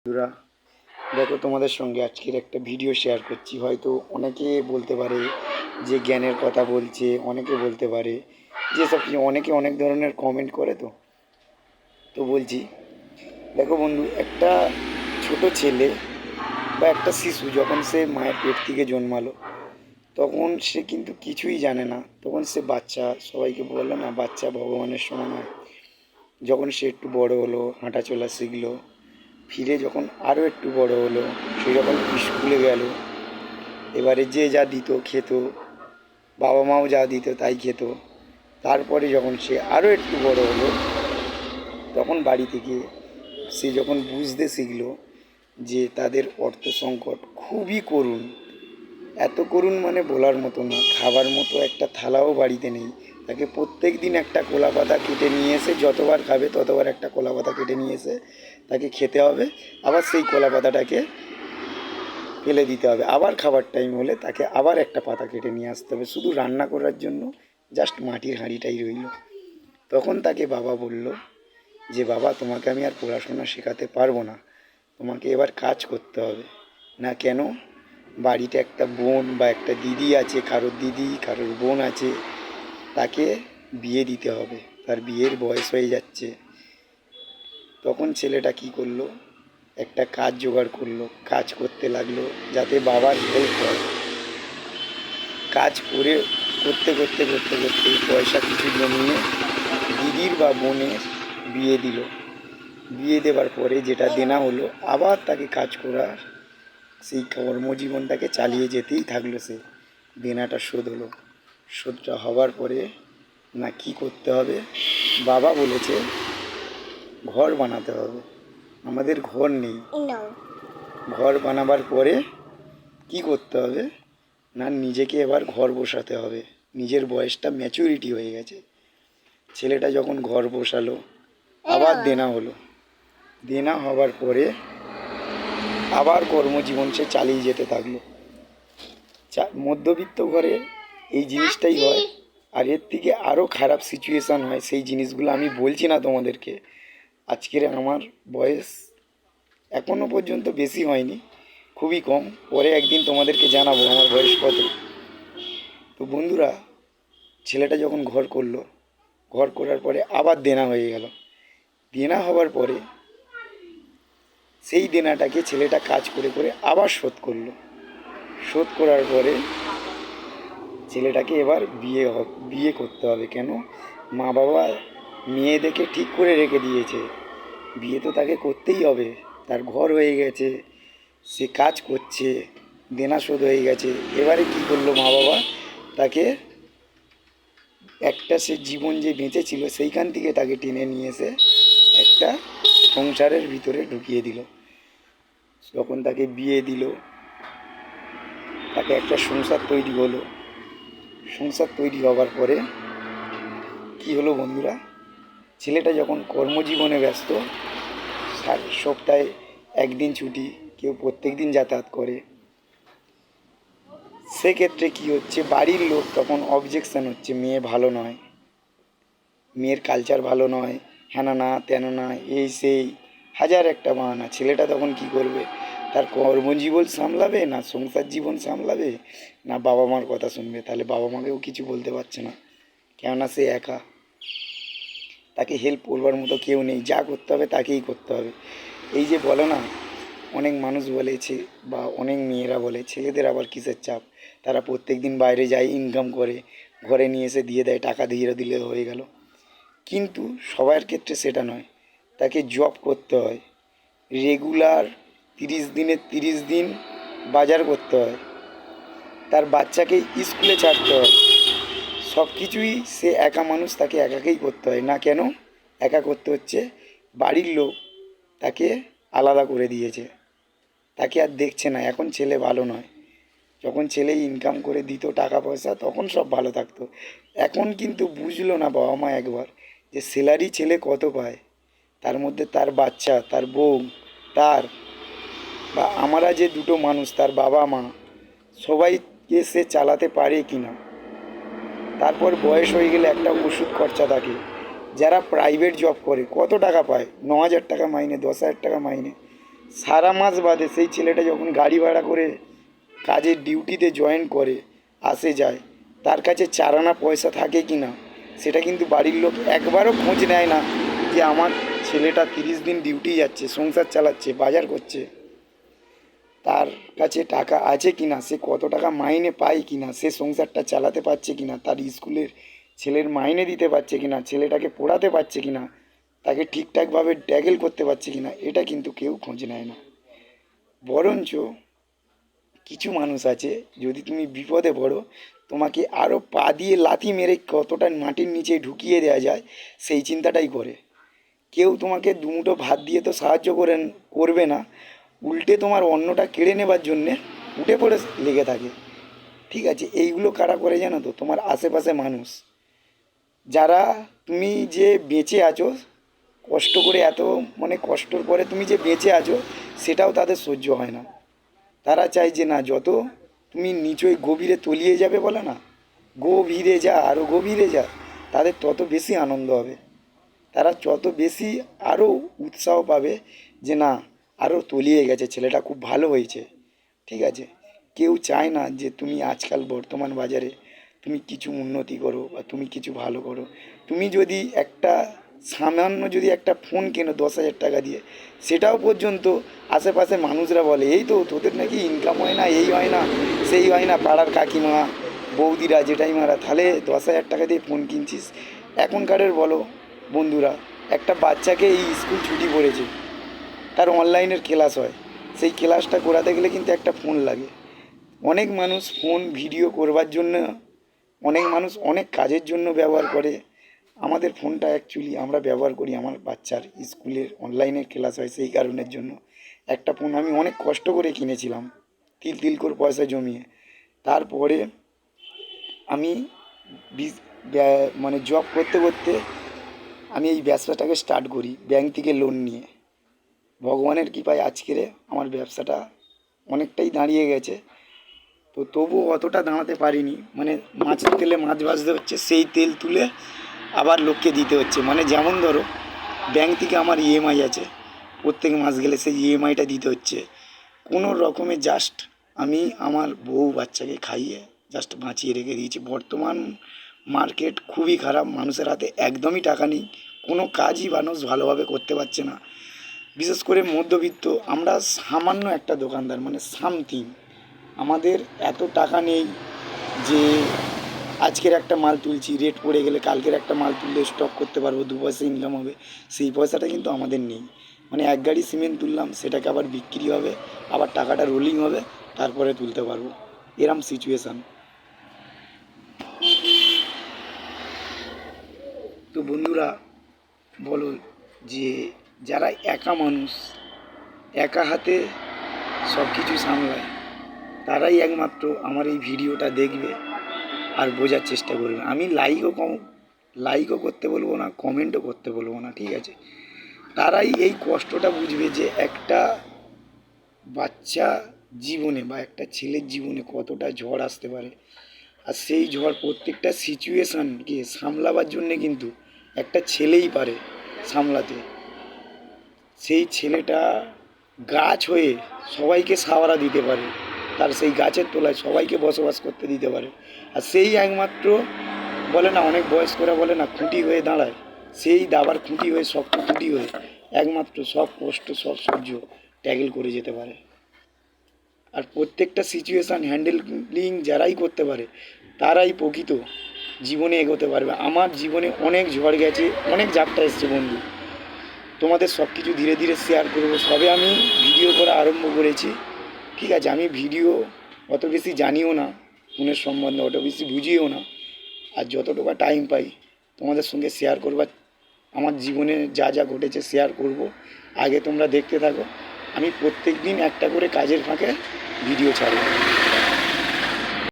বন্ধুরা, দেখো তোমাদের সঙ্গে আজকের একটা ভিডিও শেয়ার করছি। হয়তো অনেকে বলতে পারে যে জ্ঞানের কথা বলছে, অনেকে বলতে পারে যে সব কিছু, অনেকে অনেক ধরনের কমেন্ট করে। তো বলছি, দেখো বন্ধু, একটা ছোট ছেলে বা একটা শিশু যখন সে মায়ের পেট থেকে জন্মালো, তখন সে কিন্তু কিছুই জানে না। তখন সে বাচ্চা, সবাইকে বলে না বাচ্চা ভগবানের সমান হয়। যখন সে একটু বড় হলো, হাঁটা চলা শিখলো, ফিরে যখন আরও একটু বড় হলো, সে যখন স্কুলে গেল, এবারে যে যা দিত খেত, বাবা মাও যা দিত তাই খেত। তারপরে যখন সে আরও একটু বড় হলো, তখন বাড়ি থেকে সে যখন বুঝতে শিখলো যে তাদের অর্থ সংকট খুবই করুণ। এত করুণ মানে বলার মতো না, খাবার মতো একটা থালাও বাড়িতে নেই। তাকে প্রত্যেক দিন একটা কলা পাতা কেটে নিয়ে এসে, যতবার খাবে ততবার একটা কলা পাতা কেটে নিয়ে এসে তাকে খেতে হবে। আবার সেই কলা পাতাটাকে ফেলে দিতে হবে। আবার খাবার টাইম হলে তাকে আবার একটা পাতা কেটে নিয়ে আসতে হবে, শুধু রান্না করার জন্য জাস্ট মাটির হাঁড়িটাই রইল। তখন তাকে বাবা বলল যে বাবা, তোমাকে আমি আর পড়াশোনা শেখাতে পারবো না, তোমাকে এবার কাজ করতে হবে। না কেন? বাড়িতে একটা বোন বা একটা দিদি আছে, কারোর দিদি কারোর বোন আছে, তাকে বিয়ে দিতে হবে, তার বিয়ের বয়স হয়ে যাচ্ছে। তখন ছেলেটা কি করলো, একটা কাজ জোগাড় করলো, কাজ করতে লাগলো যাতে বাবার হেল্প হয়। কাজ করে করতে করতে করতে করতে পয়সা কিছু জমিয়ে দিদির বা বোনের বিয়ে দিল। বিয়ে দেওয়ার পরে যেটা দেনা হলো, আবার তাকে কাজ করার সেই কর্মজীবনটাকে চালিয়ে যেতেই থাকলো। সে দেনাটা শোধ হলো। শোধটা হওয়ার পরে না কি করতে হবে, বাবা বলেছে ঘর বানাতে হবে। আমাদের ঘর নেই। ঘর বানাবার পরে কি করতে হবে না, নিজেকে এবার ঘর বসাতে হবে। নিজের বয়সটা ম্যাচুরিটি হয়ে গেছে। ছেলেটা যখন ঘর বসালো, আবার দেনা হলো। দেনা হওয়ার পরে আবার কর্মজীবন সে চালিয়ে যেতে থাকলো। মধ্যবিত্ত ঘরে এই জিনিসটাই হয়। আর এর থেকে আরও খারাপ সিচুয়েশান হয়, সেই জিনিসগুলো আমি বলছি না তোমাদেরকে। আজকের আমার বয়স এখনও পর্যন্ত বেশি হয়নি, খুবই কম। পরে একদিন তোমাদেরকে জানাবো আমার বয়স কত। তো বন্ধুরা, ছেলেটা যখন ঘর করলো, ঘর করার পরে আবার দেনা হয়ে গেল। দেনা হওয়ার পরে সেই দেনাটাকে ছেলেটা কাজ করে করে আবার শোধ করলো। শোধ করার পরে ছেলেটাকে এবার বিয়ে করতে হবে। কেন? মা বাবা মেয়েদেরকে ঠিক করে রেখে দিয়েছে, বিয়ে তো তাকে করতেই হবে। তার ঘর হয়ে গেছে, সে কাজ করছে, দেনা শোধ হয়ে গেছে। এবারে কি করলো মা বাবা, তাকে একটা সে জীবন যে বেঁচেছিল সেইখান থেকে তাকে টেনে নিয়ে এসে একটা সংসারের ভিতরে ঢুকিয়ে দিল। যখন তাকে বিয়ে দিল, তাকে একটা সংসার তৈরি হলো। সংসার তৈরি হওয়ার পরে কি হলো বন্ধুরা, ছেলেটা যখন কর্মজীবনে ব্যস্ত, সপ্তাহে একদিন ছুটি, কেউ প্রত্যেক দিন যাতায়াত করে, সেক্ষেত্রে কি হচ্ছে, বাড়ির লোক তখন অবজেকশন হচ্ছে, মেয়ে ভালো নয়, মেয়ের কালচার ভালো নয়, হ্যানা না তেন না, এই সেই হাজার একটা বাহানা। ছেলেটা তখন কি করবে, তার কর্মজীবন সামলাবে না সংসার জীবন সামলাবে, না বাবা মার কথা শুনবে? তাহলে বাবা মাকেও কিছু বলতে পারছে না, কেননা সে একা। তাকে হেল্প করবার মতো কেউ নেই, যা করতে হবে তাকেই করতে হবে। এই যে বলে না, অনেক মানুষ বলেছে বা অনেক মেয়েরা বলে ছেলেদের আবার কিসের চাপ, তারা প্রত্যেক দিন বাইরে যায়, ইনকাম করে, ঘরে নিয়ে এসে দিয়ে দেয়, টাকা দিয়ে দিলে হয়ে গেল। কিন্তু সবার ক্ষেত্রে সেটা নয়, তাকে জব করতে হয়, রেগুলার 30 দিনে 30 দিন বাজার করতে হয়, তার বাচ্চাকে স্কুলে ছাড়তে হয়, সব কিছুই সে একা মানুষ, তাকে একাকেই করতে হয়। না কেন একা করতে হচ্ছে, বাড়ির লোক তাকে আলাদা করে দিয়েছে, তাকে আর দেখছে না। এখন ছেলে ভালো নয়, যখন ছেলে ইনকাম করে দিত টাকা পয়সা, তখন সব ভালো থাকতো। এখন কিন্তু বুঝলো না বাবা মা একবার, যে স্যালারি ছেলে কত পায়, তার মধ্যে তার বাচ্চা, তার বউ, তার বা আমরা যে দুটো মানুষ, তার বাবা মা, সবাইকে সে চালাতে পারে কি না। তারপর বয়স হয়ে গেলে একটা ওষুধ খরচা থাকে। যারা প্রাইভেট জব করে কত টাকা পায়, 9,000 টাকা মাইনে, 10,000 টাকা মাইনে, সারা মাস বাদে সেই ছেলেটা যখন গাড়ি ভাড়া করে কাজের ডিউটিতে জয়েন করে আসে যায়, তার কাছে চারানা পয়সা থাকে কি না সেটা কিন্তু বাড়ির লোক একবারও খোঁজ নেয় না যে আমার ছেলেটা 30 দিন ডিউটি যাচ্ছে, সংসার চালাচ্ছে, বাজার করছে, তার কাছে টাকা আছে কি না, সে কত টাকা মাইনে পায় কি না, সে সংসারটা চালাতে পারছে কি না, তার স্কুলের ছেলের মাইনে দিতে পারছে কি না, ছেলেটাকে পড়াতে পারছে কি না, তাকে ঠিকঠাকভাবে ট্যাকেল করতে পারছে কি না, এটা কিন্তু কেউ খোঁজ নেয় না। বরঞ্চ কিছু মানুষ আছে, যদি তুমি বিপদে পড়ো তোমাকে আরও পা দিয়ে লাথি মেরে কতটা মাটির নিচে ঢুকিয়ে দেওয়া যায় সেই চিন্তাটাই করে। কেউ তোমাকে দুমুঠো ভাত দিয়ে তো সাহায্য করবে না, উল্টে তোমার অন্নটা কেড়ে নেবার জন্যে উঠে পড়ে লেগে থাকে। ঠিক আছে, এইগুলো কারা করে জানো তো? তোমার আশেপাশে মানুষ যারা, তুমি যে বেঁচে আছো কষ্ট করে, এত মানে কষ্টর পরে তুমি যে বেঁচে আছো সেটাও তাদের সহ্য হয় না। তারা চায় যে না, যত তুমি নিচই গভীরে তলিয়ে যাবে বলে না, গভীরে যা, আরও গভীরে যা, তাদের তত বেশি আনন্দ হবে, তারা যত বেশি আরও উৎসাহ পাবে যে না, আরও তলিয়ে গেছে, ছেলেটা খুব ভালো হয়েছে। ঠিক আছে, কেউ চায় না যে তুমি আজকাল বর্তমান বাজারে তুমি কিছু উন্নতি করো বা তুমি কিছু ভালো করো। তুমি যদি একটা সামান্য যদি একটা ফোন কেনো 10,000 টাকা দিয়ে, সেটাও পর্যন্ত আশেপাশে মানুষরা বলে এই তো তোদের নাকি ইনকাম হয় না, এই হয় না, সেই হয় না, পাড়ার কাকিমা বৌদিরা জেঠাইমারা, তাহলে 10,000 টাকা দিয়ে ফোন কিনছিস। এখনকারের বলো বন্ধুরা, একটা বাচ্চাকে এই স্কুল ছুটি পড়েছে, তার অনলাইনের ক্লাস হয়, সেই ক্লাসটা করাতে গেলে কিন্তু একটা ফোন লাগে। অনেক মানুষ ফোন ভিডিও করবার জন্য, অনেক মানুষ অনেক কাজের জন্য ব্যবহার করে। আমাদের ফোনটা অ্যাকচুয়ালি আমরা ব্যবহার করি আমার বাচ্চার স্কুলের অনলাইনের ক্লাস হয় সেই কারণের জন্য। একটা ফোন আমি অনেক কষ্ট করে কিনেছিলাম, তিল তিল করে পয়সা জমিয়ে। তারপরে আমি মানে জব করতে করতে আমি এই ব্যবসাটাকে স্টার্ট করি ব্যাংক থেকে লোন নিয়ে। ভগবানের কৃপায় আজকের আমার ব্যবসাটা অনেকটাই দাঁড়িয়ে গেছে। তো তবুও অতটা দাঁড়াতে পারিনি, মানে মাছের তেলে মাছ ভাজতে হচ্ছে, সেই তেল তুলে আবার লোককে দিতে হচ্ছে। মানে যেমন ধরো ব্যাংক থেকে আমার ইএমআই আছে, প্রত্যেক মাস গেলে সেই ইএমআইটা দিতে হচ্ছে। কোনো রকমে জাস্ট আমি আমার বউ বাচ্চাকে খাইয়ে জাস্ট বাঁচিয়ে রেখে দিয়েছি। বর্তমান মার্কেট খুবই খারাপ, মানুষের হাতে একদমই টাকা নেই, কোনো কাজই মানুষ ভালোভাবে করতে পারছে না। বিশেষ করে মধ্যবিত্ত আমরা, সামান্য একটা দোকানদার, মানে সামথিং আমাদের এত টাকা নেই যে আজকের একটা মাল তুলছি, রেট পড়ে গেলে কালকের একটা মাল তুললে স্টক করতে পারবো, 2 পয়সা ইনকাম হবে, সেই পয়সাটা কিন্তু আমাদের নেই। মানে এক গাড়ি সিমেন্ট তুললাম, সেটাকে আবার বিক্রি হবে, আবার টাকাটা রোলিং হবে, তারপরে তুলতে পারবো, এরম সিচুয়েশান। তো বন্ধুরা বলো, যে যারা একা মানুষ, একা হাতে সব কিছু সামলায়, তারাই একমাত্র আমার এই ভিডিওটা দেখবে আর বোঝার চেষ্টা করবে। আমি লাইকও করতে বলবো না, কমেন্টও করতে বলবো না, ঠিক আছে? তারাই এই কষ্টটা বুঝবে যে একটা বাচ্চা জীবনে বা একটা ছেলের জীবনে কতটা ঝড় আসতে পারে। আর সেই ঝড় প্রত্যেকটা সিচুয়েশানকে সামলাবার জন্যে কিন্তু একটা ছেলেই পারে সামলাতে। সেই ছেলেটা গাছ হয়ে সবাইকে সাহারা দিতে পারে, তার সেই গাছের তলায় সবাইকে বসবাস করতে দিতে পারে। আর সেই একমাত্র বলে না, অনেক বয়স্করা বলে না, খুঁটি হয়ে দাঁড়ায়, সেই দাবার খুঁটি হয়ে, শক্ত খুঁটি হয়ে একমাত্র সব কষ্ট সব সহ্য ট্যাকেল করে যেতে পারে। আর প্রত্যেকটা সিচুয়েশান হ্যান্ডেলিং যারাই করতে পারে তারাই প্রকৃত জীবনে এগোতে পারবে। আমার জীবনে অনেক ঝড় গেছে, অনেক ঝাপটা এসছে বন্ধু, তোমাদের সব কিছু ধীরে ধীরে শেয়ার করবো। সবে আমি ভিডিও করা আরম্ভ করেছি, ঠিক আছে? আমি ভিডিও অত বেশি জানিও না, ফোনের সম্বন্ধে অত বেশি বুঝিও না, আর যতটুকু টাইম পাই তোমাদের সঙ্গে শেয়ার করবার, আমার জীবনে যা যা ঘটেছে শেয়ার করব। আগে তোমরা দেখতে থাকো, আমি প্রত্যেক দিন একটা করে কাজের ফাঁকে ভিডিও ছাড়ব।